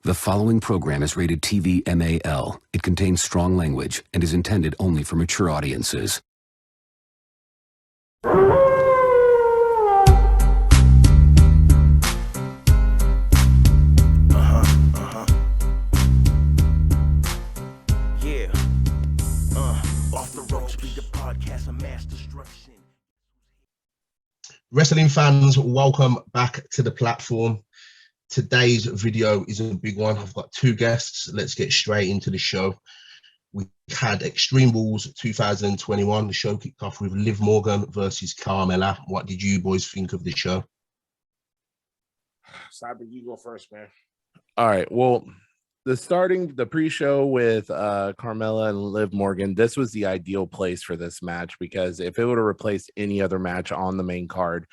The following program is rated TV MAL. It contains strong language and is intended only for mature audiences. Yeah. Off the ropes, be the podcast of mass destruction. Wrestling fans, welcome back to the platform. Today's video is a big one. I've got two guests. Let's get straight into the show. We had Extreme Rules 2021. The show kicked off with Liv Morgan versus Carmella. What did you boys think of the show? Cyber, you go first, man. All right. Well, the pre-show with Carmella and Liv Morgan, this was the ideal place for this match, because if it would have replaced any other match on the main card,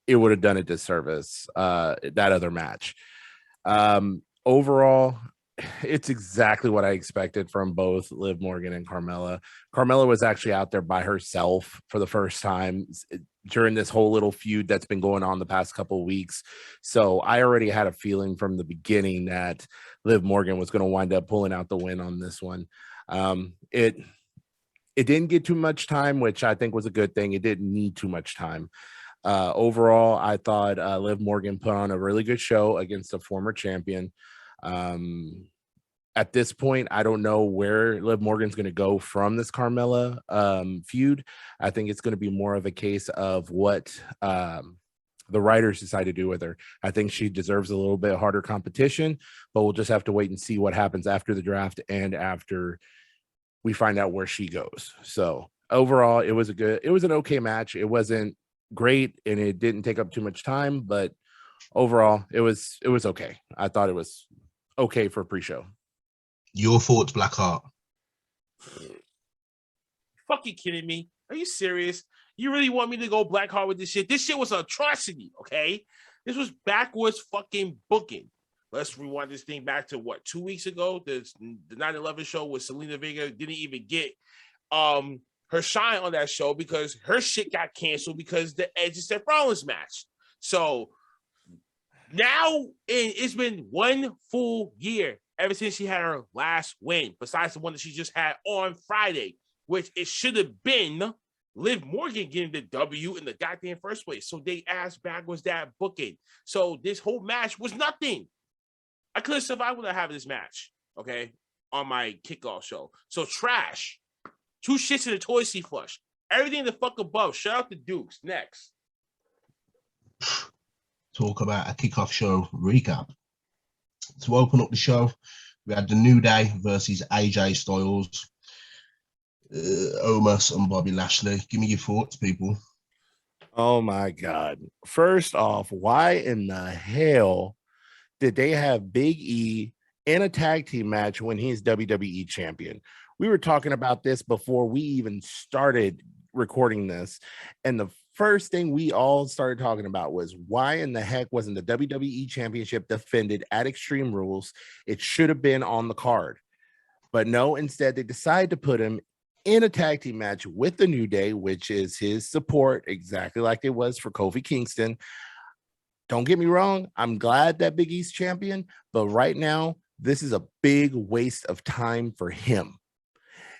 it would have done a disservice, that other match. Overall, it's exactly what I expected from both Liv Morgan and Carmella. Carmella was actually out there by herself for the first time during this whole little feud that's been going on the past couple of weeks. So I already had a feeling from the beginning that Liv Morgan was going to wind up pulling out the win on this one. It didn't get too much time, which I think was a good thing. It didn't need too much time. Overall, I thought Liv Morgan put on a really good show against a former champion. At this point, I don't know where Liv Morgan's going to go from this Carmella feud. I think it's going to be more of a case of what the writers decide to do with her. I think she deserves a little bit harder competition, but we'll just have to wait and see what happens after the draft and after we find out where she goes. So overall, it was an okay match. It wasn't great and it didn't take up too much time, but overall it was okay. I thought it was okay for pre-show. Your thoughts, Blackheart? Fucking kidding me? Are you serious? You really want me to go Blackheart with this shit? This shit was an atrocity, okay? This was backwards fucking booking. Let's rewind this thing back to 2 weeks ago. The 9/11 show with Selena Vega didn't even get her shine on that show because her shit got canceled because the Edge and Seth Rollins match. So now it's been 1 full year ever since she had her last win, besides the one that she just had on Friday, which it should have been Liv Morgan getting the W in the goddamn first place. So they asked backwards that booking. So this whole match was nothing. I couldn't survive without having this match, okay, on my kickoff show. So trash. 2 shits in the toilet seat flush. Everything the fuck above. Shout out to Dukes. Next. Talk about a kickoff show recap. To open up the show, we had the New Day versus AJ Styles, Omos and Bobby Lashley. Give me your thoughts, people. Oh my God. First off, why in the hell did they have Big E in a tag team match when he's WWE champion? We were talking about this before we even started recording this. And the first thing we all started talking about was why in the heck wasn't the WWE championship defended at Extreme Rules? It should have been on the card. But no, instead they decided to put him in a tag team match with the New Day, which is his support, exactly like it was for Kofi Kingston. Don't get me wrong, I'm glad that Big E's champion, but right now, this is a big waste of time for him.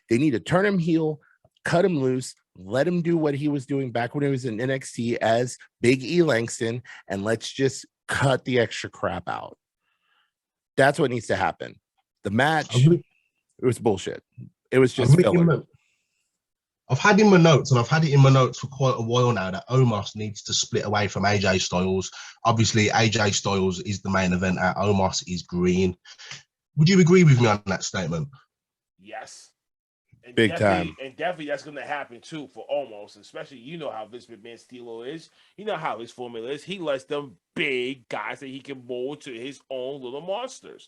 They need to turn him heel, cut him loose, let him do what he was doing back when he was in NXT as Big E Langston, and let's just cut the extra crap out. That's what needs to happen. The match, it was bullshit. It was just filler. I've had in my notes, and I've had it in my notes for quite a while now, that Omos needs to split away from AJ Styles. Obviously, AJ Styles is the main event. Omos is green. Would you agree with me on that statement? Yes. And Big time. And definitely that's going to happen too for Omos, especially you know how Vince McMahon's stilo is. You know how his formula is. He lets them big guys that he can mold to his own little monsters.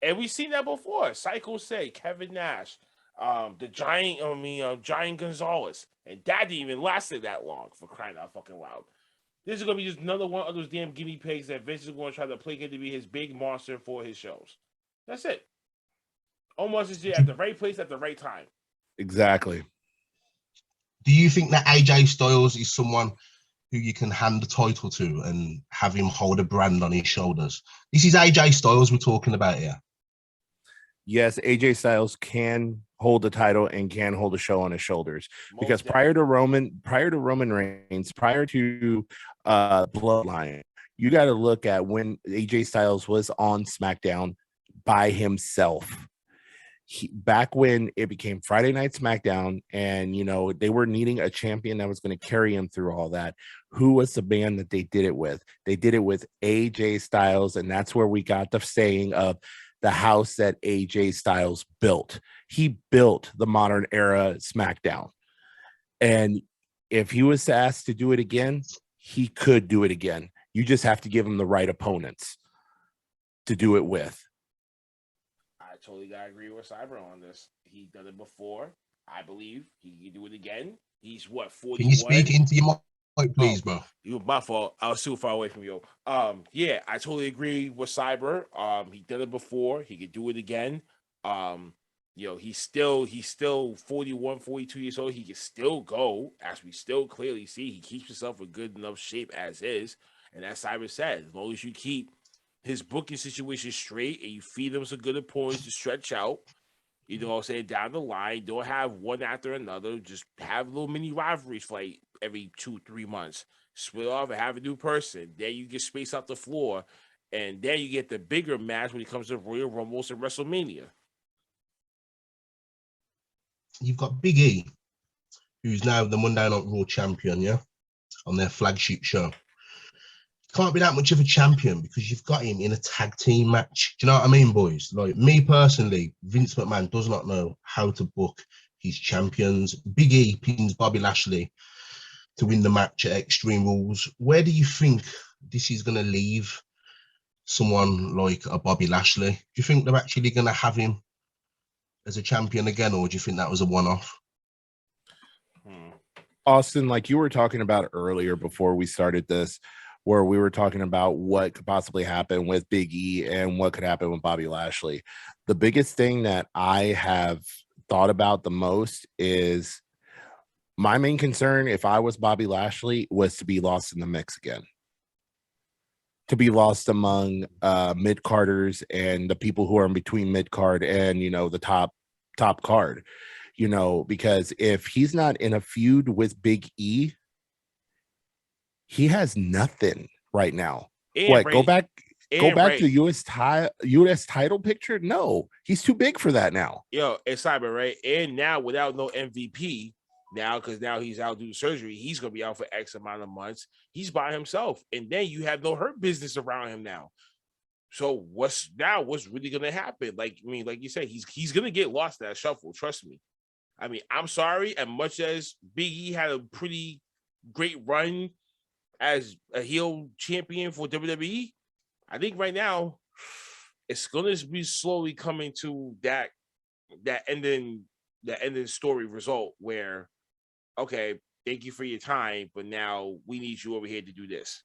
And we've seen that before. Psycho say, Kevin Nash, the Giant Gonzalez. And that didn't even last that long, for crying out fucking loud. This is going to be just another one of those damn guinea pigs that Vince is going to try to placate to be his big monster for his shows. That's it. Omos is at the right place at the right time. Exactly. Do you think that AJ Styles is someone who you can hand the title to and have him hold a brand on his shoulders. This is AJ Styles we're talking about here. Yes, AJ Styles can hold the title and can hold a show on his shoulders, because prior to Roman Reigns, prior to Bloodline, you got to look at when AJ Styles was on SmackDown by himself. Back when it became Friday Night SmackDown, and they were needing a champion that was going to carry him through all that. Who was the man that they did it with? They did it with AJ Styles, and that's where we got the saying of the house that AJ Styles built. He built the modern era SmackDown, and if he was asked to do it again, he could do it again. You just have to give him the right opponents to do it with. I totally gotta agree with Cyber on this. He done it before. I believe he can do it again. He's what, 41? Can you speak into your mic, please, bro? You my fault. I was too far away from you. Yeah, I totally agree with Cyber. He did it before. He could do it again. He's still 41, 42 years old. He can still go, as we still clearly see. He keeps himself in good enough shape as is. And as Cyber said, as long as you keep his booking situation straight and you feed him some good opponents to stretch out, you know what I'm saying, down the line, don't have one after another. Just have little mini rivalries for like every 2-3 months. Split off and have a new person. Then you get space out the floor. And then you get the bigger match when it comes to Royal Rumbles and WrestleMania. You've got Big E, who's now the Monday Night Raw champion, yeah, on their flagship show. Can't be that much of a champion because you've got him in a tag team match. Do you know what I mean, boys? Like, me personally, Vince McMahon does not know how to book his champions. Big E pins Bobby Lashley to win the match at Extreme Rules. Where do you think this is going to leave someone like a Bobby Lashley? Do you think they're actually going to have him as a champion again, or do you think that was a one-off? Austin, like you were talking about earlier before we started this, where we were talking about what could possibly happen with Big E and what could happen with Bobby Lashley. The biggest thing that I have thought about the most is my main concern, if I was Bobby Lashley, was to be lost in the mix again. To be lost among mid-carders and the people who are in between mid-card and, the top card, because if he's not in a feud with Big E, he has nothing right now. And Go back to the US title picture? No, he's too big for that now. Yo, it's Cyber, right? And now without no MVP, because now he's out due to surgery, he's gonna be out for X amount of months. He's by himself, and then you have no hurt business around him now. So what's really gonna happen? Like you said, he's gonna get lost in that shuffle. Trust me. I mean, I'm sorry. As much as Big E had a pretty great run as a heel champion for WWE, I think right now it's gonna be slowly coming to that ending story result where, okay, thank you for your time, but now we need you over here to do this.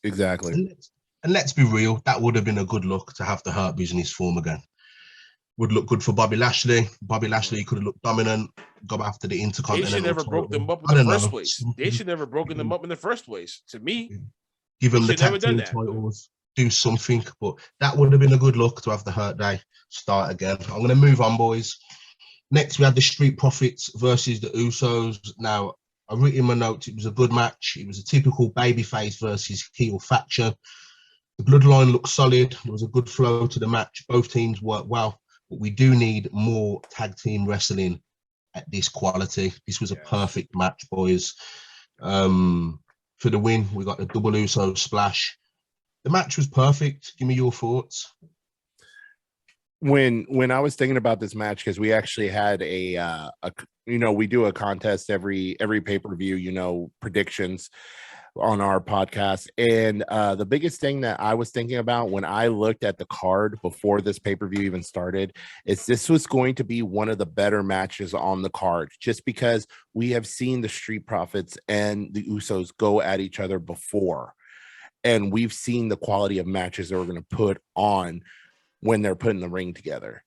Exactly. And let's be real, that would have been a good look to have the Hurt Business form again. Would look good for Bobby Lashley. Bobby Lashley could have looked dominant, go after the Intercontinental. They should never broke them up in the first place. They should never broken them up in the first place. To me, give them the tag team titles, do something. But that would have been a good look to have the Hurt Day start again. I'm going to move on, boys. Next, we had the Street Profits versus the Usos. Now, I wrote in my notes, it was a good match. It was a typical babyface versus heel faction. The bloodline looked solid. There was a good flow to the match. Both teams worked well, but we do need more tag team wrestling at this quality. This was a perfect match, boys. For the win, we got the double Uso splash. The match was perfect. Give me your thoughts. When I was thinking about this match, because we actually had we do a contest every pay-per-view, predictions on our podcast. And the biggest thing that I was thinking about when I looked at the card before this pay-per-view even started is this was going to be one of the better matches on the card, just because we have seen the Street Profits and the Usos go at each other before. And we've seen the quality of matches that we're going to put on when they're put in the ring together.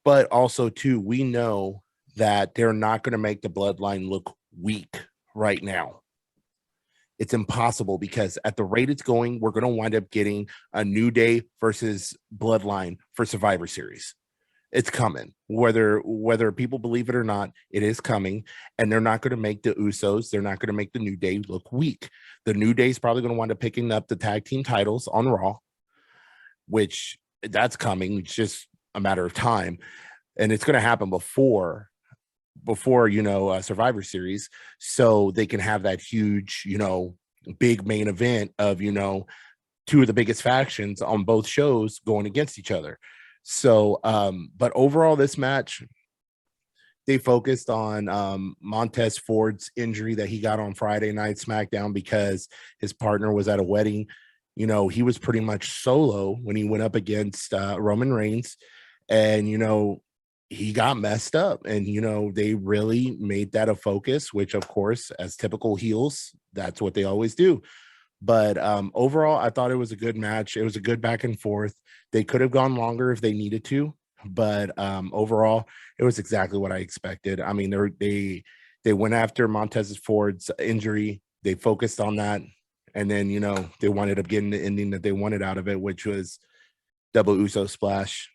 But also, too, we know that they're not going to make the bloodline look weak right now. It's impossible because at the rate it's going, we're going to wind up getting a New Day versus Bloodline for Survivor Series. It's coming, whether people believe it or not. It is coming, and they're not going to make the Usos. They're not going to make the New Day look weak. The New Day is probably going to wind up picking up the tag team titles on Raw, which that's coming. It's just a matter of time, and it's going to happen before Survivor Series, so they can have that huge big main event of two of the biggest factions on both shows going against each other. So but overall, this match, they focused on Montez Ford's injury that he got on Friday Night SmackDown because his partner was at a wedding. He was pretty much solo when he went up against Roman Reigns, and he got messed up, and they really made that a focus, which of course, as typical heels, that's what they always do. But overall, I thought it was a good match. It was a good back and forth. They could have gone longer if they needed to, but overall, it was exactly what I expected. I mean, they went after Montez Ford's injury. They focused on that, and then they ended up getting the ending that they wanted out of it, which was double Uso splash.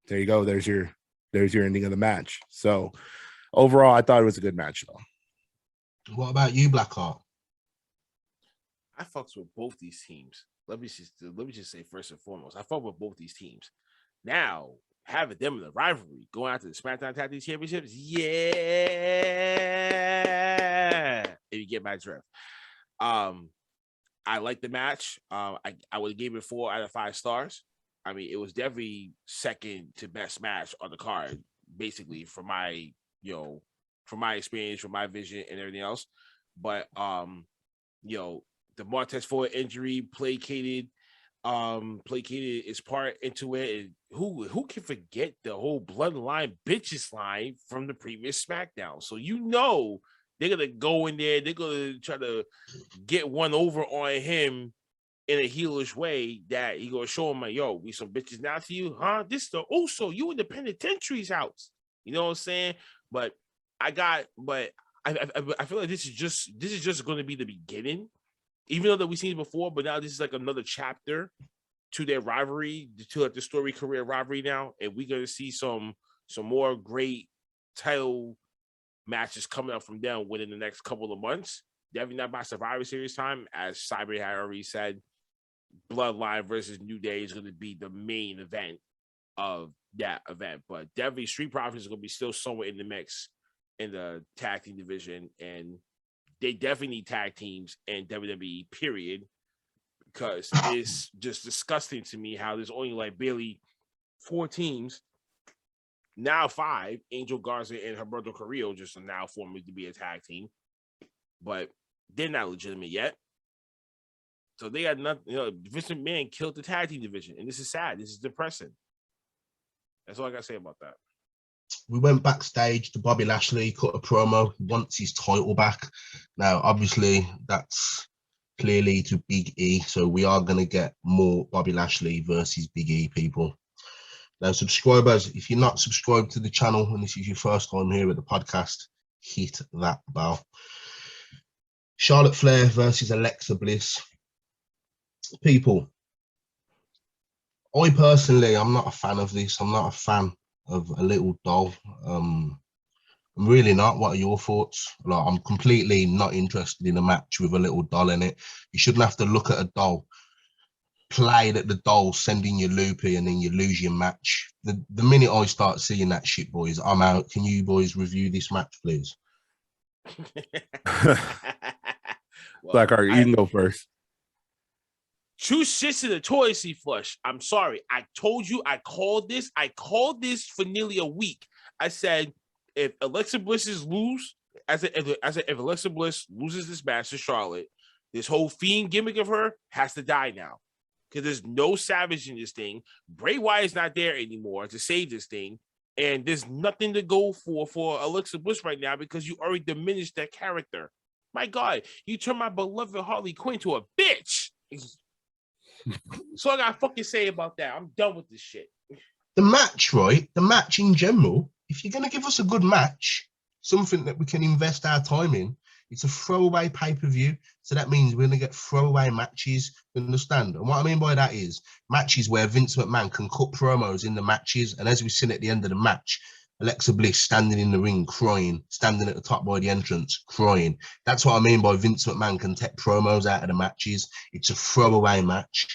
There you go. There's your ending of the match. So overall, I thought it was a good match, though. What about you, Blackheart? I fucks with both these teams. Let me just say first and foremost, I fuck with both these teams. Now, having them in the rivalry, going out to the SmackDown Tag Team Championships, yeah. If you get my drift. I like the match. I would have gave it 4 out of 5 stars. I mean, it was definitely second to best match on the card, basically, from my experience, from my vision and everything else. But the Montez Ford injury placated its part into it. And who can forget the whole bloodline bitches line from the previous SmackDown? So they're gonna go in there, they're gonna try to get one over on him in a heelish way that he gonna show him like, yo, we some bitches now to you, huh? This the also you in the penitentiary's house. You know what I'm saying? But I feel like this is just going to be the beginning, even though that we've seen it before. But now this is like another chapter to their rivalry, to the story career rivalry now, and we're gonna see some more great title matches coming up from them within the next couple of months. Definitely not by Survivor Series time, as Cyber had already said. Bloodline versus New Day is going to be the main event of that event, but definitely Street Profits is going to be still somewhere in the mix in the tag team division, and they definitely need tag teams in WWE, period, because it's just disgusting to me how there's only like barely 4 teams, now 5. Angel Garza and Humberto Carrillo just are now forming to be a tag team, but they're not legitimate yet. So they got nothing. Vince McMahon killed the tag team division, and this is sad. This is depressing. That's all I got to say about that. We went backstage to Bobby Lashley, cut a promo. He wants his title back. Now, obviously, that's clearly to Big E, so we are going to get more Bobby Lashley versus Big E, people. Now, subscribers, if you're not subscribed to the channel and this is your first time here at the podcast, hit that bell. Charlotte Flair versus Alexa Bliss. People, I personally, I'm not a fan of this. I'm not a fan of a little doll. I'm really not. What are your thoughts? Like, I'm completely not interested in a match with a little doll in it. You shouldn't have to look at a doll, play at the doll, sending you loopy, and then you lose your match. The minute I start seeing that shit, boys, I'm out. Can you boys review this match, please? Blackheart, you can go first. True shits to the toilet seat flush. I'm sorry. I told you. I called this for nearly a week. I said if Alexa Bliss loses this match to Charlotte, this whole Fiend gimmick of her has to die now, because there's no Savage in this thing. Bray Wyatt's not there anymore to save this thing, and there's nothing to go for Alexa Bliss right now because you already diminished that character. My God, you turned my beloved Harley Quinn to a bitch. So I gotta fucking say about that. I'm done with this shit. The match, right? The match in general, if you're going to give us a good match, something that we can invest our time in, It's a throwaway pay-per-view. So that means we're going to get throwaway matches. You understand? And what I mean by that is matches where Vince McMahon can cut promos in the matches. And as we've seen at the end of the match, Alexa Bliss standing in the ring crying, standing at the top by the entrance crying. That's what I mean by Vince McMahon can take promos out of the matches. It's a throwaway match.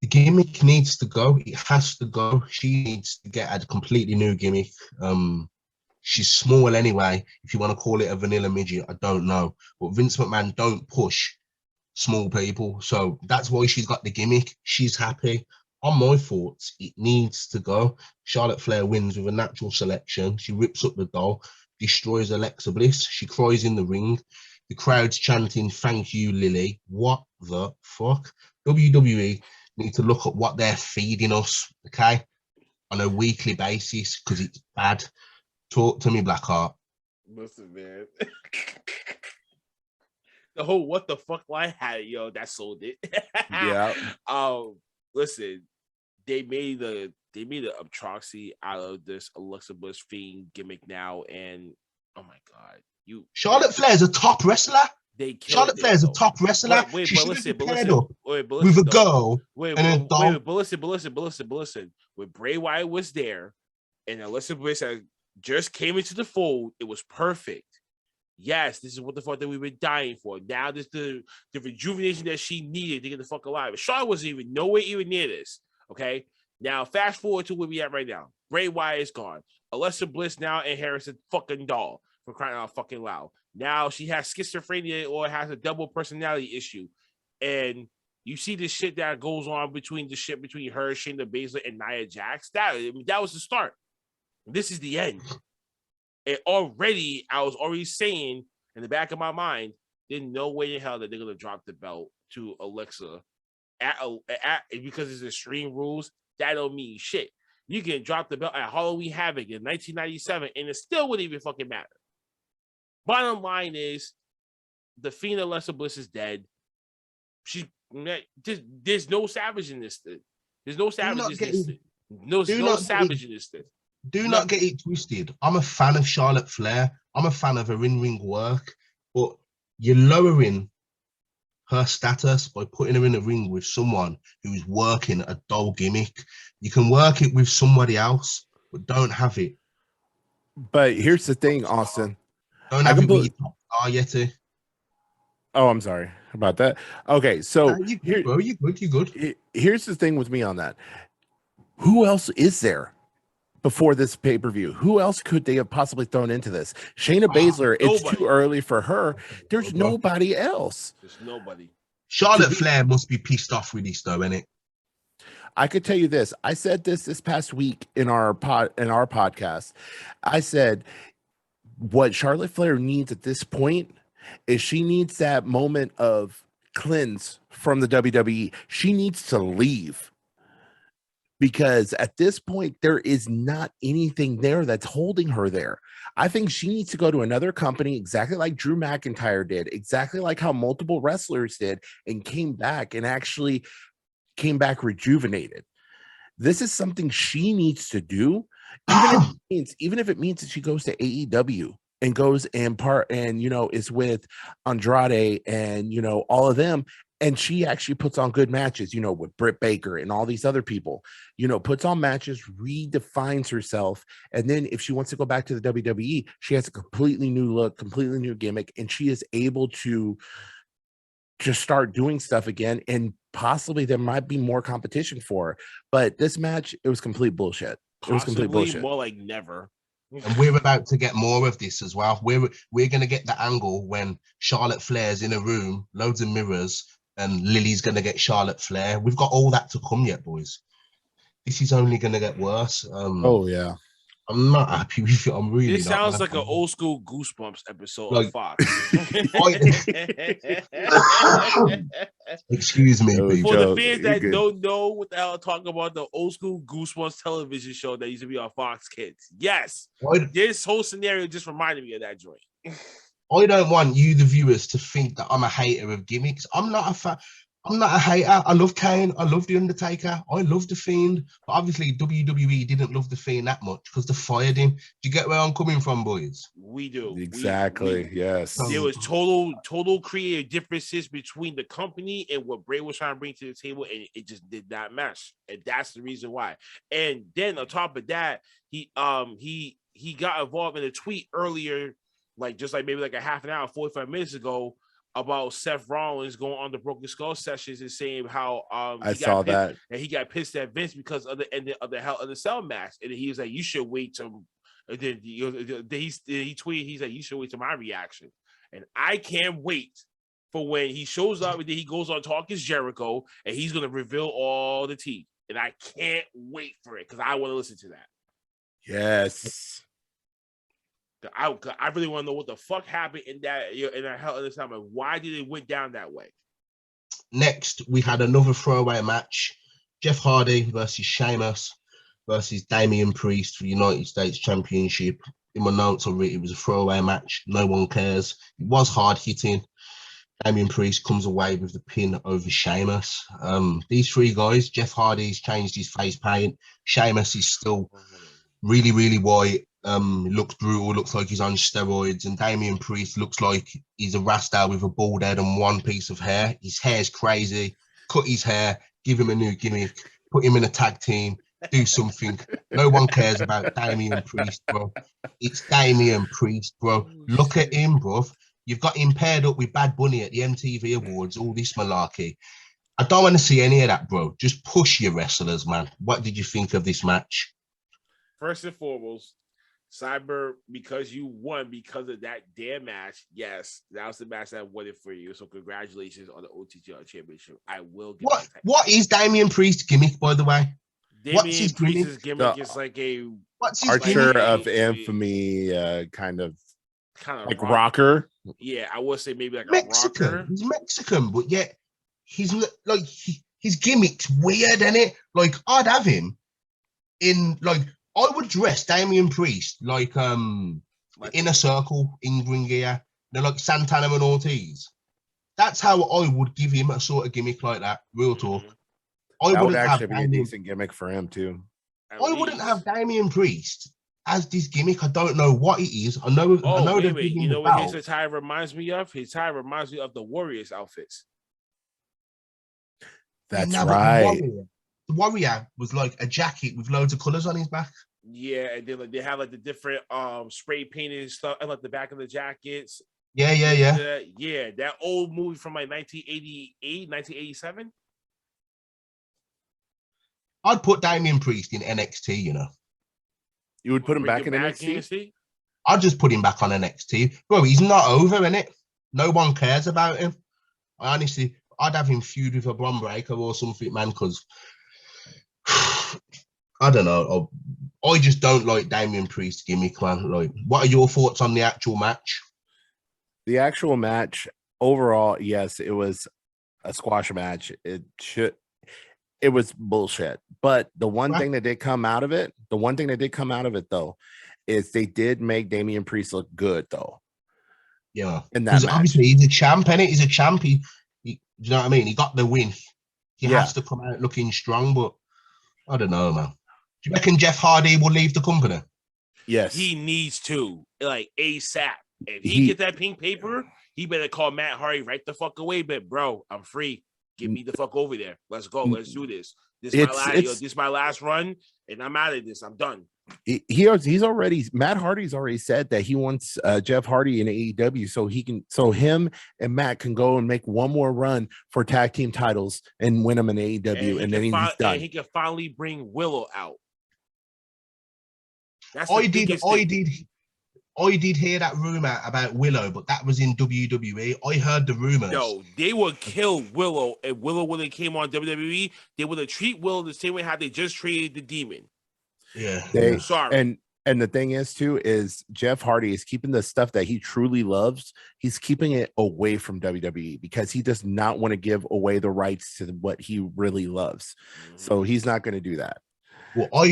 The gimmick needs to go. It has to go. She needs to get a completely new gimmick. She's small anyway. If you want to call it a vanilla midget, I don't know. But Vince McMahon don't push small people. So that's why she's got the gimmick. She's happy. On my thoughts, it needs to go. Charlotte Flair wins with a natural selection. She rips up the doll, destroys Alexa Bliss. She cries in the ring. The crowd's chanting, "Thank you, Lily." What the fuck? WWE need to look at what they're feeding us, okay, on a weekly basis, because it's bad. Talk to me, Blackheart. Listen, man. The whole "what the fuck" line had yo, that sold it. Yeah. Listen, they made the atrocity out of this Alexa Bliss Fiend gimmick now, and oh my god, Charlotte Flair's a top wrestler. They Charlotte Flair's a top wrestler. Wait, she but should listen, have paired up with a girl and a doll. But listen. When Bray Wyatt was there, and Alexa Bliss had just came into the fold, it was perfect. Yes, this is what the fuck that we've been dying for. Now this the rejuvenation that she needed to get the fuck alive. Charlotte wasn't even nowhere even near this. Okay, now fast forward to where we at right now. Bray Wyatt is gone. Alexa Bliss now inherits a fucking doll, for crying out fucking loud. Now she has schizophrenia or has a double personality issue, and you see this shit that goes on between her, Shayna Baszler, and Nia Jax. That was the start. This is the end. And already, I was already saying in the back of my mind, there's no way in hell that they're gonna drop the belt to Alexa because it's Extreme Rules. That don't mean shit. You can drop the belt at Halloween Havoc in 1997, and it still wouldn't even fucking matter. Bottom line is, the Fiend Alexa Bliss is dead. There's no savage in this thing. There's no savage in this thing. No savage in this thing. Do not get it twisted. I'm a fan of Charlotte Flair. I'm a fan of her in-ring work, but you're lowering her status by putting her in a ring with someone who's working a doll gimmick. You can work it with somebody else, but don't have it. But here's the thing, Austin. Don't have it with your top star yet. Oh, I'm sorry about that. Okay, so you good. Here's the thing with me on that. Who else is there before this pay-per-view? Who else could they have possibly thrown into this? Shayna Baszler, it's too early for her. There's nobody else. There's nobody. Charlotte Flair must be pissed off with this though, innit? I could tell you this. I said this past week in our podcast. I said what Charlotte Flair needs at this point is she needs that moment of cleanse from the WWE. She needs to leave. Because at this point, there is not anything there that's holding her there. I think she needs to go to another company, exactly like Drew McIntyre did, exactly like how multiple wrestlers did, and came back rejuvenated. This is something she needs to do, even if it means that she goes to AEW and goes and is with Andrade and all of them. And she actually puts on good matches, with Britt Baker and all these other people, puts on matches, redefines herself. And then if she wants to go back to the WWE, she has a completely new look, completely new gimmick, and she is able to just start doing stuff again. And possibly there might be more competition for her. But this match, it was complete bullshit. It was complete bullshit. More like never. And we're about to get more of this as well. We're going to get the angle when Charlotte Flair's in a room, loads of mirrors, and Lily's going to get Charlotte Flair. We've got all that to come yet, boys. This is only going to get worse. Oh, yeah. I'm not happy with it. I'm really This sounds like an old school Goosebumps episode of Fox. Excuse me, For the fans that don't know what the hell I'm talking about, the old school Goosebumps television show that used to be on Fox Kids. Yes. This whole scenario just reminded me of that joint. I don't want you, the viewers, to think that I'm a hater of gimmicks. I'm not a fan. I'm not a hater. I love Kane. I love The Undertaker. I love The Fiend. But obviously, WWE didn't love The Fiend that much because they fired him. Do you get where I'm coming from, boys? We do. Exactly. Yes. There was total creative differences between the company and what Bray was trying to bring to the table, and it just did not match. And that's the reason why. And then on top of that, he got involved in a tweet earlier, like maybe like a half an hour, 45 minutes ago, about Seth Rollins going on the Broken Skull sessions and saying how I saw that, and he got pissed at Vince because of the ending of the Hell in the Cell match, and he was like, "You should wait till." And then he tweeted, he's like, "You should wait till my reaction," and I can't wait for when he shows up and then he goes on Talk is Jericho and he's gonna reveal all the tea, and I can't wait for it because I want to listen to that. yes. I really want to know what the fuck happened in that Hell in the Cell, and why did it went down that way. Next, we had another throwaway match: Jeff Hardy versus Sheamus versus Damian Priest for the United States Championship. In my notes, I read it was a throwaway match. No one cares. It was hard hitting. Damian Priest comes away with the pin over Sheamus. These three guys: Jeff Hardy's changed his face paint. Sheamus is still really, really white. Looks brutal, looks like he's on steroids, and Damian Priest looks like he's a Rasta with a bald head and one piece of hair. His hair's crazy. Cut his hair, give him a new gimmick, put him in a tag team, do something. No one cares about Damian Priest, bro. It's Damian Priest, bro. Look at him, bro. You've got him paired up with Bad Bunny at the MTV Awards, all this malarkey. I don't want to see any of that, bro. Just push your wrestlers, man. What did you think of this match? First and foremost, Cyber, because you won because of that damn match. Yes, that was the match that I wanted for you. So congratulations on the OTGR championship. I will get what is Damian Priest's gimmick, by the way? Damian Priest's gimmick is like what's his Archer gimmick? of Infamy, kind of like rocker. Yeah, I would say maybe like Mexican. A rocker. He's Mexican, but yet he's like his gimmick's weird, isn't it? Like I'd have him in like. I would dress Damian Priest like Inner Circle in green gear. They're like Santana and Ortiz. That's how I would give him a sort of gimmick like that. Real talk. That would actually be a decent gimmick for him too. I wouldn't have Damian Priest as this gimmick. I don't know what it is. I know. Wait. You know what his attire reminds me of? His attire reminds me of the Warriors outfits. That's right. The Warrior was like a jacket with loads of colors on his back. Yeah, and then like they have like the different spray painted stuff and like the back of the jackets. Yeah. Yeah, that old movie from like 1988, 1987. I'd put Damian Priest in NXT, you know. You would put him back in NXT? I'd just put him back on NXT. Bro, he's not over, innit? No one cares about him. Honestly, I'd have him feud with a Bron Breakker or something, man, because I don't know. I just don't like Damian Priest's gimmick, man. Like, what are your thoughts on the actual match? The actual match, overall, yes, it was a squash match. It was bullshit. But the one thing that did come out of it, though, is they did make Damian Priest look good, though. Yeah. In that match. Obviously, he's a champ, innit? He's a champ. He, you know what I mean? He got the win. He has to come out looking strong, but I don't know, man. Do you reckon Jeff Hardy will leave the company? Yes. He needs to, like ASAP. If he get that pink paper, he better call Matt Hardy right the fuck away. But bro, I'm free. Get me the fuck over there. Let's go. Let's do this. This is my last run, and I'm out of this. I'm done. Matt Hardy's already said that he wants Jeff Hardy in AEW so him and Matt can go and make one more run for tag team titles and win them in AEW, and then he's done. And he can finally bring Willow out. I did hear that rumor about Willow, but that was in WWE. I heard the rumors. No, they would kill Willow, and Willow when they came on WWE, they would have treat Willow the same way how they just treated the Demon. Yeah, sorry. And the thing is too is Jeff Hardy is keeping the stuff that he truly loves. He's keeping it away from WWE because he does not want to give away the rights to what he really loves. So he's not going to do that. Well, I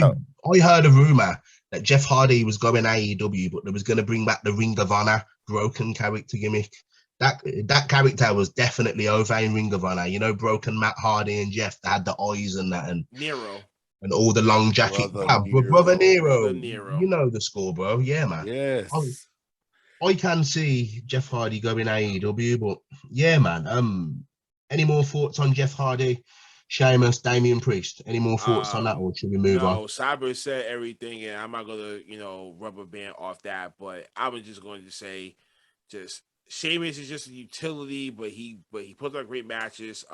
heard a rumor that Jeff Hardy was going AEW, but they was going to bring back the Ring of Honor broken character gimmick. that character was definitely over in Ring of Honor. You know, Broken Matt Hardy and Jeff, they had the eyes and that, Nero. and all the long jacket. Brother Brother Nero. The Nero, Nero. you know the score, bro. Yeah, man. Yes. I can see Jeff Hardy going AEW, but yeah, man. Any more thoughts on Jeff Hardy, Sheamus, Damian Priest? Any more thoughts on that, or should we move on? No, Cyber said everything, and I'm not gonna, rubber band off that. But I was just going to say, just Sheamus is just a utility, but he puts on great matches.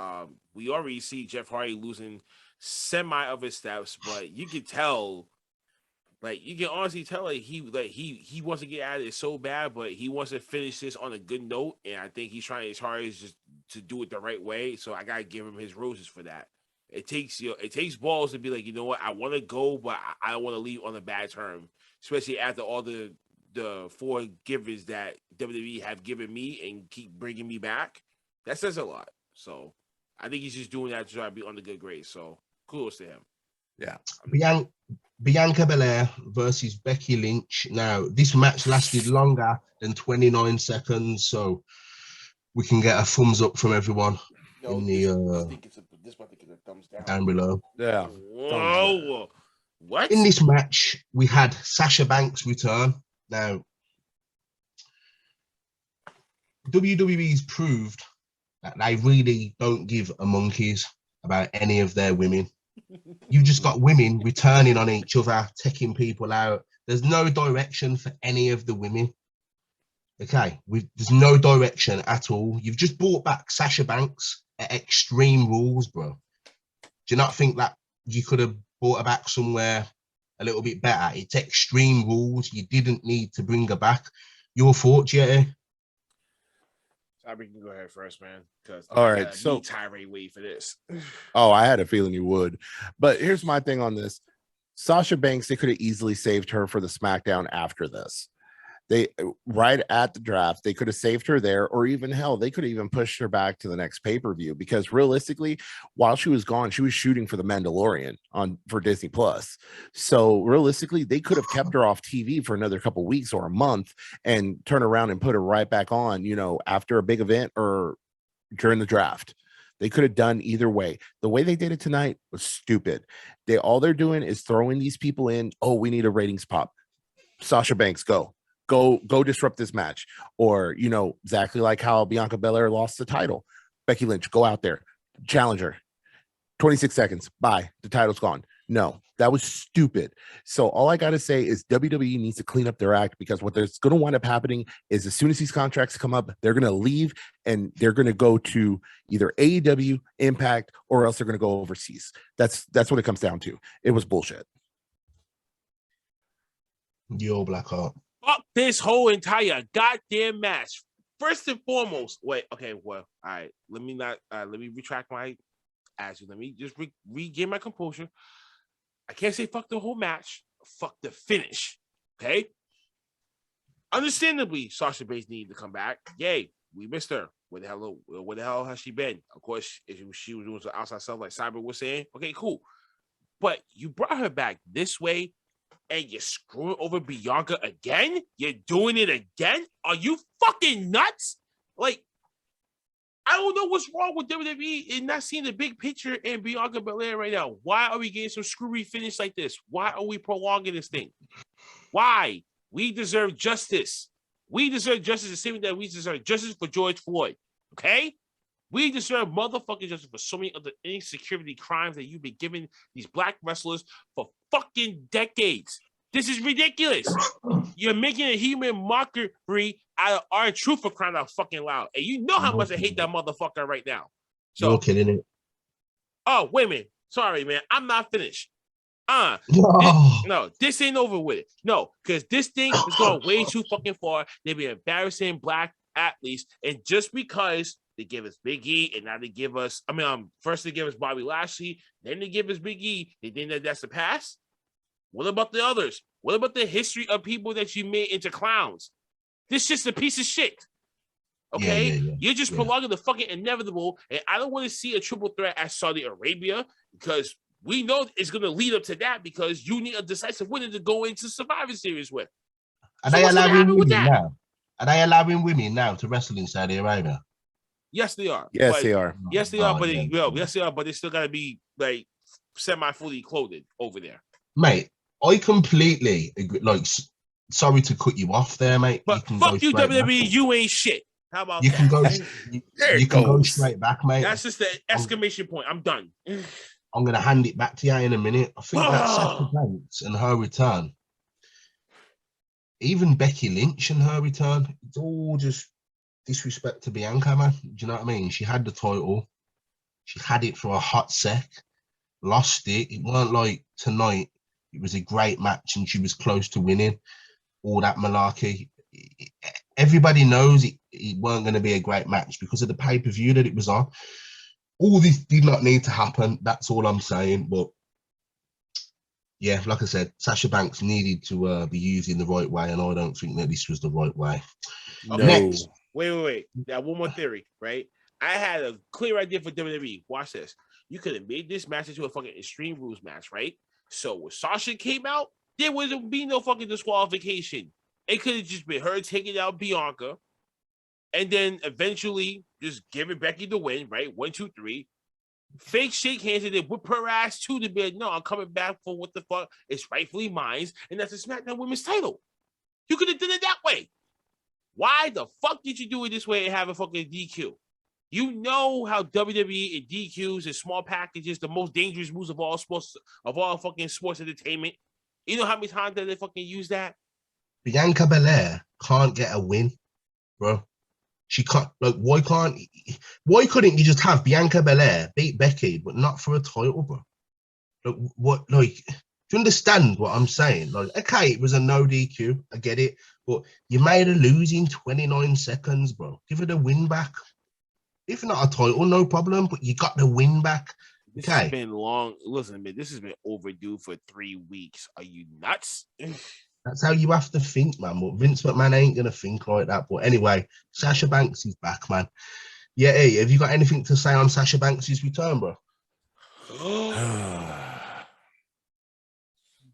We already see Jeff Hardy losing semi of his steps, but you can tell, like you can honestly tell, he wants to get out of it so bad, but he wants to finish this on a good note, and I think he's trying his hardest just to do it the right way. So I gotta give him his roses for that. It takes balls to be like, you know what, I want to go, but I don't want to leave on a bad term, especially after all the four givers that WWE have given me and keep bringing me back. That says a lot. So I think he's just doing that to try to be on the good grade. So kudos to him. Yeah. Bianca Belair versus Becky Lynch. Now, this match lasted longer than 29 seconds, so we can get a thumbs up from everyone in the this one is a thumbs down. down below. Yeah. Whoa. What? In this match, we had Sasha Banks return. Now, WWE's proved that they really don't give a monkeys about any of their women. You just got women returning on each other, taking people out. There's no direction for any of the women. Okay, there's no direction at all. You've just brought back Sasha Banks at Extreme Rules, bro. Do you not think that you could have brought her back somewhere a little bit better? It's Extreme Rules. You didn't need to bring her back. Your thoughts, yeah? We can go ahead first, man. Because all right, so tirade wait for this. Oh, I had a feeling you would. But here's my thing on this. Sasha Banks, they could have easily saved her for the SmackDown after this. They right at the draft, they could have saved her there, or even hell, they could have even pushed her back to the next pay-per-view, because realistically, while she was gone, she was shooting for the Mandalorian for Disney Plus. So realistically, they could have kept her off TV for another couple of weeks or a month and turn around and put her right back on, after a big event or during the draft. They could have done either way. The way they did it tonight was stupid. All they're doing is throwing these people in. Oh, we need a ratings pop. Sasha Banks, go disrupt this match. Or, exactly like how Bianca Belair lost the title. Becky Lynch, go out there, challenge her. 26 seconds, bye, the title's gone. No, that was stupid. So all I got to say is WWE needs to clean up their act, because what there's going to wind up happening is as soon as these contracts come up, they're going to leave and they're going to go to either AEW, Impact, or else they're going to go overseas. That's what it comes down to. It was bullshit. Yo, Blackheart. Fuck this whole entire goddamn match. First and foremost, all right. Let me retract my attitude. Let me just regain my composure. I can't say fuck the whole match. Fuck the finish. Okay? Understandably, Sasha Banks needed to come back. Yay, we missed her. Where the hell has she been? Of course, if she was doing some outside stuff like Cyber was saying. Okay, cool. But you brought her back this way, and you're screwing over Bianca again? You're doing it again? Are you fucking nuts? Like, I don't know what's wrong with WWE and not seeing the big picture in Bianca Belair right now. Why are we getting some screwy finish like this? Why are we prolonging this thing? Why? We deserve justice. We deserve justice the same way that we deserve justice for George Floyd. Okay? We deserve motherfucking justice for so many of the insecurity crimes that you've been giving these black wrestlers for fucking decades. This is ridiculous. You're making a human mockery out of our truth, for crying out fucking loud. And you know how much I hate that motherfucker right now. So, you're kidding it. Oh, wait a minute. Sorry, man. I'm not finished. This ain't over with it. No, because this thing is going way too fucking far. They be embarrassing black athletes, and just because they give us Big E, and now they give us, first they give us Bobby Lashley, then they give us Big E. They think that that's the past? What about the others? What about the history of people that you made into clowns? This is just a piece of shit. Okay? Yeah. You're just prolonging the fucking inevitable, and I don't want to see a triple threat at Saudi Arabia, because we know it's going to lead up to that, because you need a decisive winner to go into Survivor Series with. Are they allowing women now? Are they allowing women now to wrestle in Saudi Arabia? Yes, they are. Yes, But, they are. Yes, they are. Oh, But yeah. yes, they are. But they still gotta be like semi-fully clothed over there. Mate, I completely agree. Like, sorry to cut you off there, mate. You But can go fuck you, straight back. WWE. You ain't shit. How about You that? can go. There You it can go goes. straight back, mate. That's just the exclamation point. I'm done. I'm gonna hand it back to you in a minute. I think that Sasha Banks and her return, even Becky Lynch and her return, it's all just disrespect to Bianca, man. Do you know what I mean? She had the title, she had it for a hot sec, lost it. It weren't like tonight. It was a great match and she was close to winning. All that malarkey. Everybody knows it weren't going to be a great match because of the pay-per-view that it was on. All this did not need to happen. That's all I'm saying. But yeah, like I said, Sasha Banks needed to be used in the right way, and I don't think that this was the right way. Okay. Next, Wait. Now, one more theory, right? I had a clear idea for WWE. Watch this. You could have made this match into a fucking Extreme Rules match, right? So when Sasha came out, there wouldn't be no fucking disqualification. It could have just been her taking out Bianca, and then eventually just giving Becky the win, right? 1, 2, 3. Fake shake hands and then whip her ass too to be like, no, I'm coming back for what the fuck is rightfully mine, and that's a SmackDown Women's title. You could have done it that way. Why the fuck did you do it this way and have a fucking DQ? You know how WWE and DQs and small packages, the most dangerous moves of all sports, of all fucking sports entertainment. You know how many times that they fucking use that? Bianca Belair can't get a win, bro. She can't. Like, why couldn't you just have Bianca Belair beat Becky, but not for a title, bro? Like, what? Like, do you understand what I'm saying? Like, okay, it was a no DQ, I get it, but you made her lose in 29 seconds, bro. Give her the win back. If not a title, no problem, but you got the win back. This Okay. has been long. Listen, man, this has been overdue for 3 weeks. Are you nuts? That's how you have to think, man. But Vince McMahon ain't gonna think like that. But anyway, Sasha Banks is back, man. Yeah, hey, have you got anything to say on Sasha Banks' return, bro?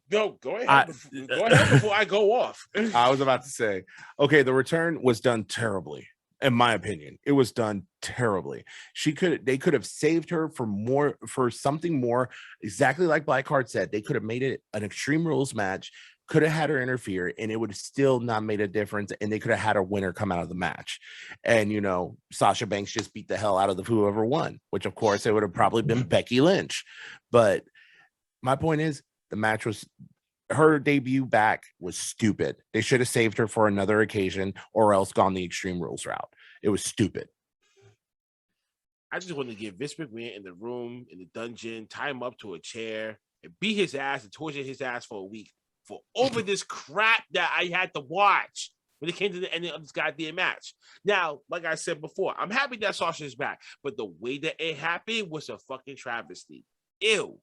No, go ahead. Go ahead before I go off. I was about to say, okay, the return was done terribly. In my opinion, it was done terribly. They could have saved her for something more, exactly like Blackheart said. They could have made it an Extreme Rules match, could have had her interfere, and it would have still not made a difference. And they could have had a winner come out of the match. And, Sasha Banks just beat the hell out of whoever won, which, of course, it would have probably been Becky Lynch. But my point is, the match was, her debut back was stupid. They should have saved her for another occasion or else gone the Extreme Rules route. It was stupid. I just want to get Vince McMahon in the room, in the dungeon, tie him up to a chair, and beat his ass and torture his ass for a week for over this crap that I had to watch when it came to the ending of this goddamn match. Now, like I said before, I'm happy that Sasha is back, but the way that it happened was a fucking travesty. Ew.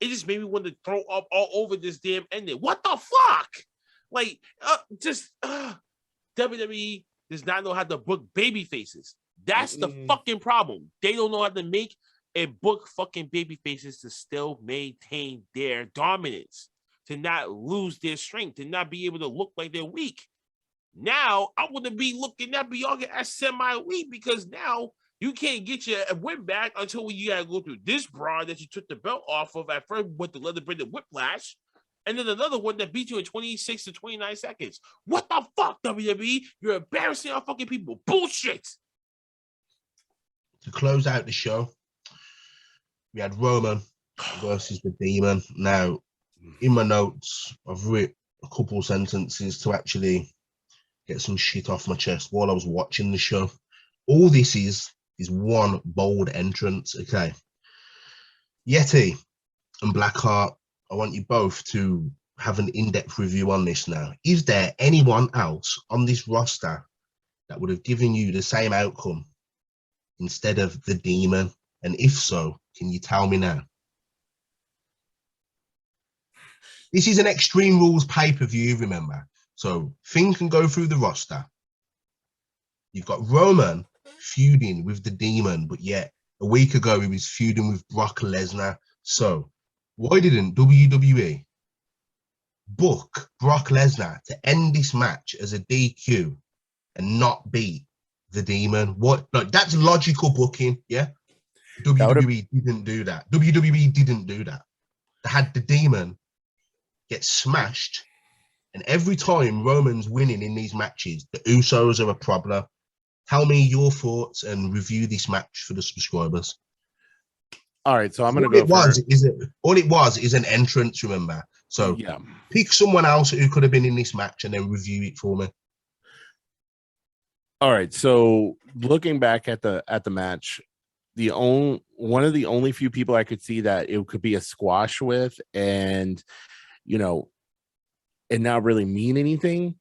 It just made me want to throw up all over this damn ending. What the fuck? Like, WWE does not know how to book baby faces. That's the fucking problem. They don't know how to make and book fucking baby faces to still maintain their dominance, to not lose their strength, to not be able to look like they're weak. Now, I want to be looking at Bianca as semi-weak because now you can't get your win back until you got to go through this broad that you took the belt off of at first with the leather braided whiplash, and then another one that beat you in 26 to 29 seconds. What the fuck, WWE? You're embarrassing our fucking people. Bullshit. To close out the show, we had Roman versus the Demon. Now, in my notes, I've written a couple sentences to actually get some shit off my chest while I was watching the show. All this is one bold entrance, okay? Yeti and Blackheart, I want you both to have an in-depth review on this now. Is there anyone else on this roster that would have given you the same outcome instead of the Demon? And if so, can you tell me now? This is an Extreme Rules pay-per-view, remember. So Finn can go through the roster. You've got Roman feuding with the Demon, but yet a week ago he was feuding with Brock Lesnar. So why didn't WWE book Brock Lesnar to end this match as a DQ and not beat the Demon? What? Like, that's logical booking, yeah. That would've- WWE didn't do that. WWE didn't do that. They had the Demon get smashed, and every time Roman's winning in these matches, the Usos are a problem. Tell me your thoughts and review this match for the subscribers. All right, so I'm gonna All go it was first. is it all it was is an entrance, remember? So Yeah. pick someone else who could have been in this match and then review it for me. All right, so looking back at the match, one of the only few people I could see that it could be a squash with, and you know, and not really mean anything.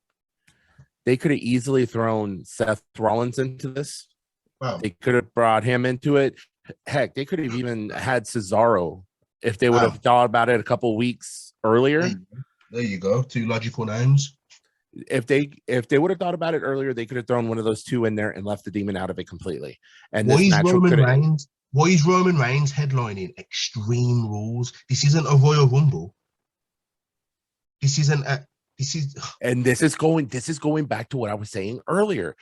They could have easily thrown Seth Rollins into this. Wow. They could have brought him into it. Heck, they could have even had Cesaro if they would have thought about it a couple weeks earlier. There you go. Two logical names. If they would have thought about it earlier, they could have thrown one of those two in there and left the Demon out of it completely. And Why this is match Roman Reigns? Why is Roman Reigns headlining Extreme Rules? This isn't a Royal Rumble. This isn't a. This is. And this is going back to what I was saying earlier.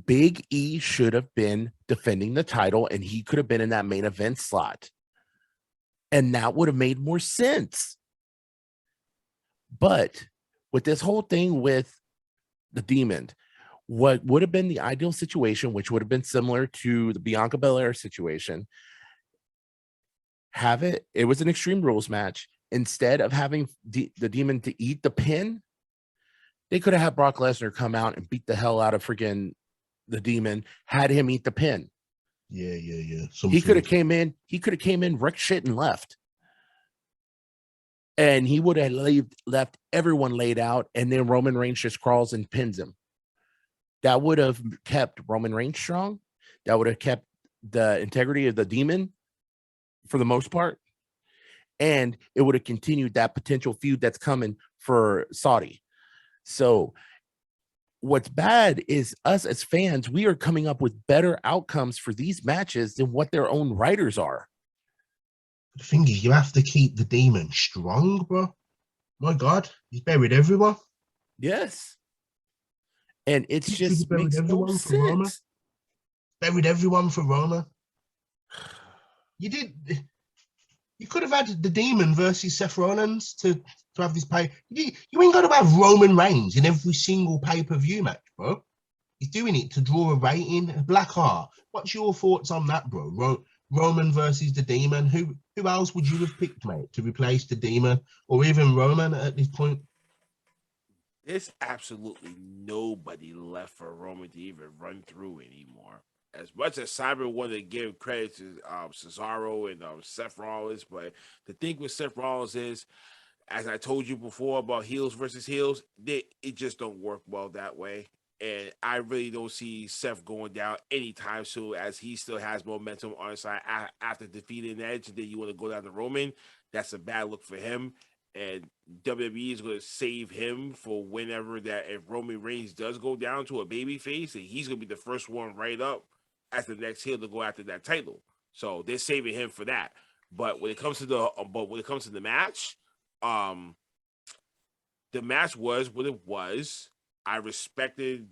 Big E should have been defending the title, and he could have been in that main event slot. And that would have made more sense. But with this whole thing with the Demon, what would have been the ideal situation, which would have been similar to the Bianca Belair situation, it was an Extreme Rules match. Instead of having the Demon to eat the pin, they could have had Brock Lesnar come out and beat the hell out of freaking the Demon, had him eat the pin. Yeah. He could have came in, wrecked shit, and left. And he would have left everyone laid out, and then Roman Reigns just crawls and pins him. That would have kept Roman Reigns strong. That would have kept the integrity of the Demon for the most part. And it would have continued that potential feud that's coming for Saudi. So what's bad is us as fans, we are coming up with better outcomes for these matches than what their own writers are. The thing is, you have to keep the Demon strong, bro. My God, he's buried everyone. Yes. And it's He's just buried makes no everyone for Roma. sense. Buried everyone for Roma. You could have had the Demon versus Seth Rollins to have this pay. You ain't got to have Roman Reigns in every single pay-per-view match, bro. He's doing it to draw a rating. Blackheart, what's your thoughts on that, bro? Roman versus the Demon. Who else would you have picked, mate, to replace the Demon or even Roman at this point? There's absolutely nobody left for Roman to even run through anymore. As much as Cyber wanted to give credit to Cesaro and Seth Rollins, but the thing with Seth Rollins is, as I told you before about heels versus heels, it just don't work well that way. And I really don't see Seth going down anytime soon, as he still has momentum on his side after defeating Edge. And then you want to go down to Roman. That's a bad look for him. And WWE is going to save him for whenever that if Roman Reigns does go down to a babyface, and he's going to be the first one right up as the next heel to go after that title. So they're saving him for that. But when it comes to the match, the match was what it was. I respected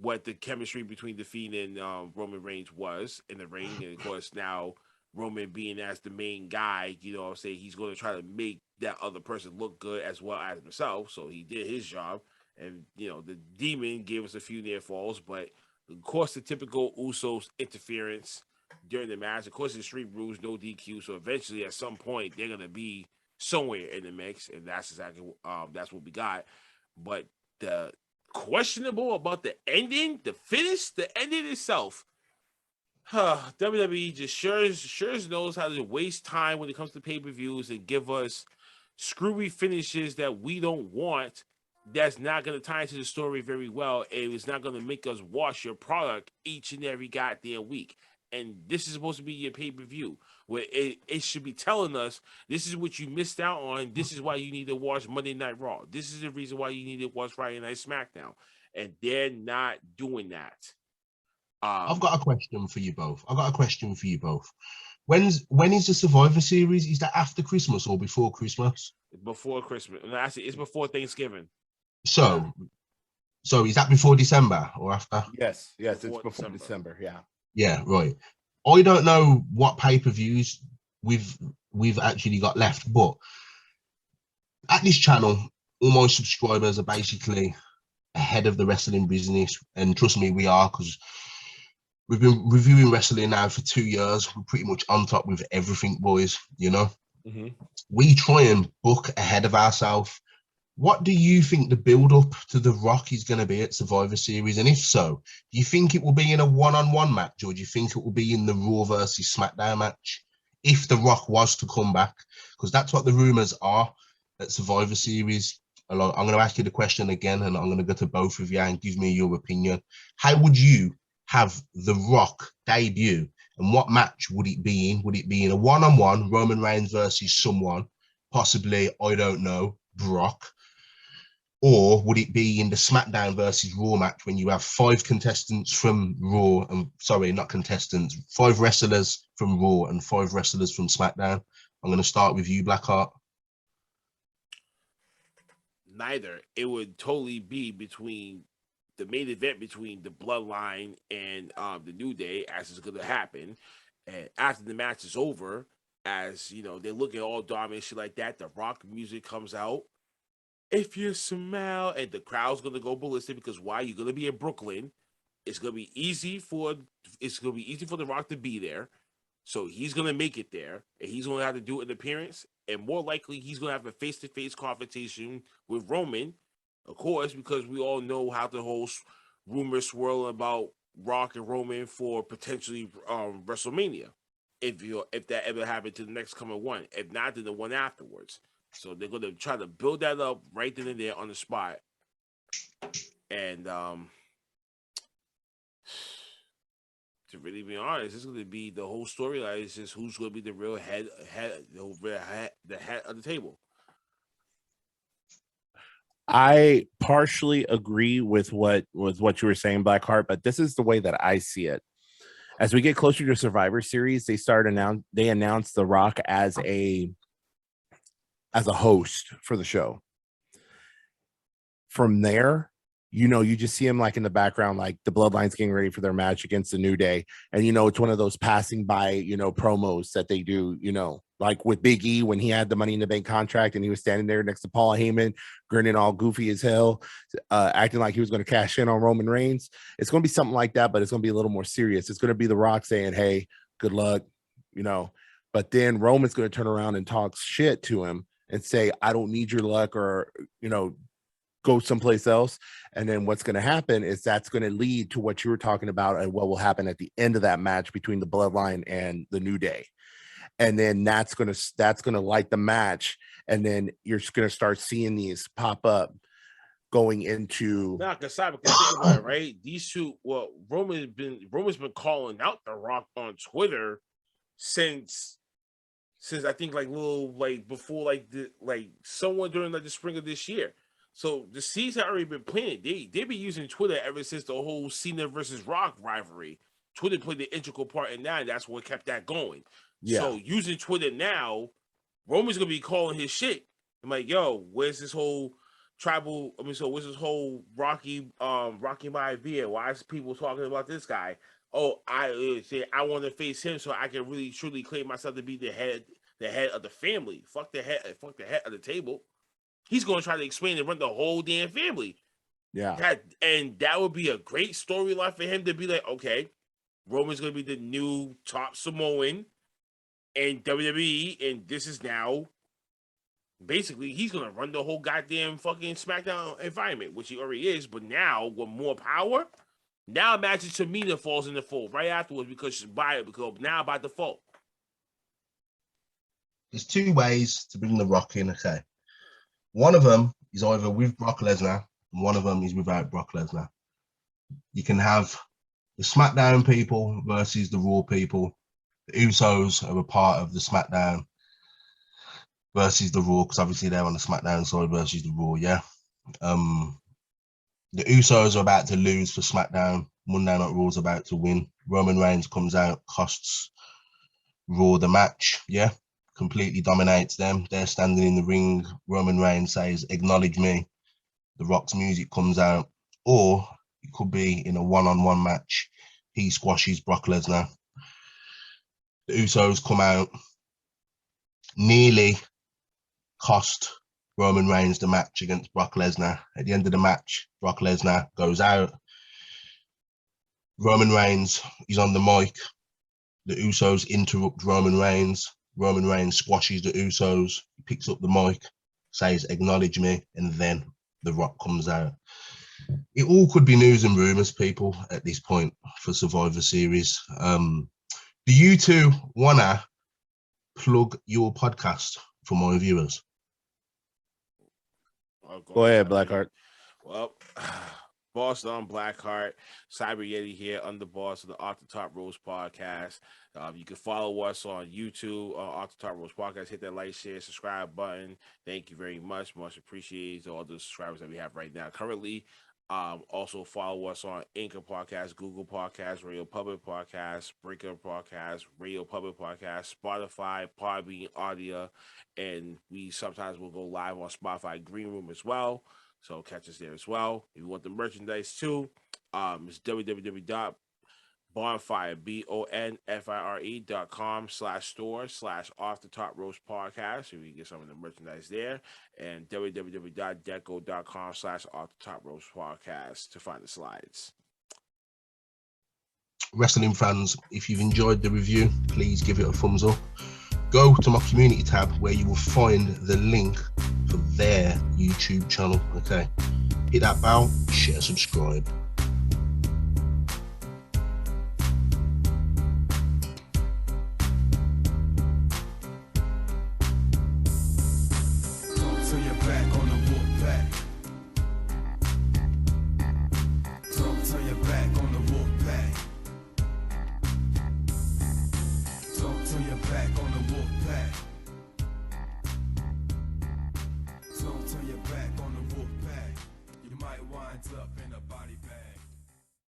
what the chemistry between the Fiend and Roman Reigns was in the ring, and of course now Roman being as the main guy, you know what I'm saying, he's going to try to make that other person look good as well as himself. So he did his job, and you know the Demon gave us a few near falls, but of course the typical Usos interference during the match. Of course, the Street Rules, no DQ. So eventually, at some point, they're gonna be somewhere in the mix, and that's exactly that's what we got. But the questionable about the ending, the finish, the ending itself. WWE just sure knows how to waste time when it comes to pay-per-views and give us screwy finishes that we don't want. That's not going to tie into the story very well, and it's not going to make us watch your product each and every goddamn week. And this is supposed to be your pay-per-view, where it should be telling us this is what you missed out on. This is why you need to watch Monday Night Raw. This is the reason why you need to watch Friday Night SmackDown. And they're not doing that. I've got a question for you both. When is the Survivor Series? Is that after Christmas or before Christmas? Before Christmas. No, actually, it's before Thanksgiving. So So is that before December or after? Yes, it's Before before December. December. Yeah. Yeah, right. I don't know what pay-per-views we've actually got left, but at this channel, all my subscribers are basically ahead of the wrestling business, and trust me, we are, because we've been reviewing wrestling now for 2 years. We're pretty much on top with everything, boys. You know, we try and book ahead of ourselves. What do you think the build-up to The Rock is going to be at Survivor Series? And if so, do you think it will be in a one-on-one match, or do you think it will be in the Raw versus SmackDown match if The Rock was to come back? Because that's what the rumors are at Survivor Series. I'm going to ask you the question again, and I'm going to go to both of you and give me your opinion. How would you have The Rock debut, and what match would it be in? Would it be in a one-on-one, Roman Reigns versus someone, possibly, I don't know, Brock? Or would it be in the SmackDown versus Raw match when you have 5 contestants from Raw, and sorry, not contestants, 5 wrestlers from Raw and 5 wrestlers from SmackDown? I'm going to start with you, Blackheart. Neither. It would totally be between the main event between the Bloodline and the New Day, as is going to happen. And after the match is over, as you know, they're looking all dominant and shit like that. The Rock music comes out. If you smile, and the crowd's gonna go ballistic because why? You're gonna be in Brooklyn. It's gonna be easy for the Rock to be there. So he's gonna make it there, and he's gonna have to do an appearance, and more likely he's gonna have a face-to-face confrontation with Roman, of course, because we all know how the whole rumor swirling about Rock and Roman for potentially WrestleMania, if that ever happened to the next coming one. If not, then the one afterwards. So they're gonna try to build that up right then and there on the spot. And to really be honest, it's gonna be the whole storyline is just who's gonna be the real head of the table. I partially agree with what you were saying, Blackheart, but this is the way that I see it. As we get closer to Survivor Series, they announced The Rock as a host for the show. From there, you just see him like in the background, like the Bloodline's getting ready for their match against the New Day. And, it's one of those passing by, promos that they do, like with Big E when he had the Money in the Bank contract and he was standing there next to Paul Heyman, grinning all goofy as hell, acting like he was going to cash in on Roman Reigns. It's going to be something like that, but it's going to be a little more serious. It's going to be The Rock saying, hey, good luck, but then Roman's going to turn around and talk shit to him and say, I don't need your luck, or, go someplace else. And then what's going to happen is that's going to lead to what you were talking about and what will happen at the end of that match between the Bloodline and the New Day. And then that's going to light the match. And then you're just going to start seeing these pop up going into. Nah, because think about it, right? These two, well, Roman's been calling out The Rock on Twitter since I think before someone during the spring of this year. So the seeds had already been planted. They've been using Twitter ever since the whole Cena versus Rock rivalry. Twitter played the integral part in that, and that's what kept that going. Yeah. So using Twitter now, Roman's gonna be calling his shit. I'm like, yo, where's this whole where's this whole Rocky Maivia? Why is people talking about this guy? Oh, I want to face him so I can really truly claim myself to be the head of the family. Fuck the head of the table. He's going to try to explain and run the whole damn family. Yeah. That would be a great storyline for him to be like, okay, Roman's going to be the new top Samoan in WWE, and this is now basically he's going to run the whole goddamn fucking SmackDown environment, which he already is, but now with more power. Now imagine Tamina falls in the fold right afterwards because by default. There's 2 ways to bring The Rock in, okay? One of them is either with Brock Lesnar, and one of them is without Brock Lesnar. You can have the SmackDown people versus the Raw people. The Usos are a part of the SmackDown versus the Raw, because obviously they're on the SmackDown side versus the Raw, yeah? The Usos are about to lose for SmackDown. Monday Night Raw's about to win. Roman Reigns comes out, costs Raw the match, yeah? Completely dominates them. They're standing in the ring. Roman Reigns says, acknowledge me. The Rock's music comes out. or it could be in a one-on-one match. He squashes Brock Lesnar. The Usos come out, nearly cost Roman Reigns the match against Brock Lesnar. At the end of the match, Brock Lesnar goes out. Roman Reigns is on the mic. The Usos interrupt Roman Reigns. Roman Reigns squashes the Usos, picks up the mic, says, "Acknowledge me," and then The Rock comes out. It all could be news and rumors, people, at this point for Survivor Series. Do you two wanna plug your podcast for my viewers? Go ahead, Blackheart. Well, boss on Blackheart, Cyber Yeti here, underboss of the Off the Top Rose podcast. You can follow us on YouTube, Off the Top Rose podcast. Hit that like, share, subscribe button. Thank you very much. Much appreciated to all the subscribers that we have right now currently. Also follow us on Anchor Podcast, Google Podcast, Radio Public Podcast, Breaker Podcast, Radio Public Podcast, Spotify, Podbean Audio, and we sometimes will go live on Spotify Green Room as well. So catch us there as well. If you want the merchandise too, it's www.bonfire, bonfire.com/store/off the top roast podcast. So you can get some of the merchandise there, and www.deco.com/off the top roast podcast to find the slides. Wrestling fans, if you've enjoyed the review, please give it a thumbs up. Go to my community tab where you will find the link for their YouTube channel. Okay, hit that bell, share, subscribe. Turn your back on the wolf pack. Turn your back on the wolf pack. Turn your back on the wolf pack. Turn your back on the wolf pack. You might wind up in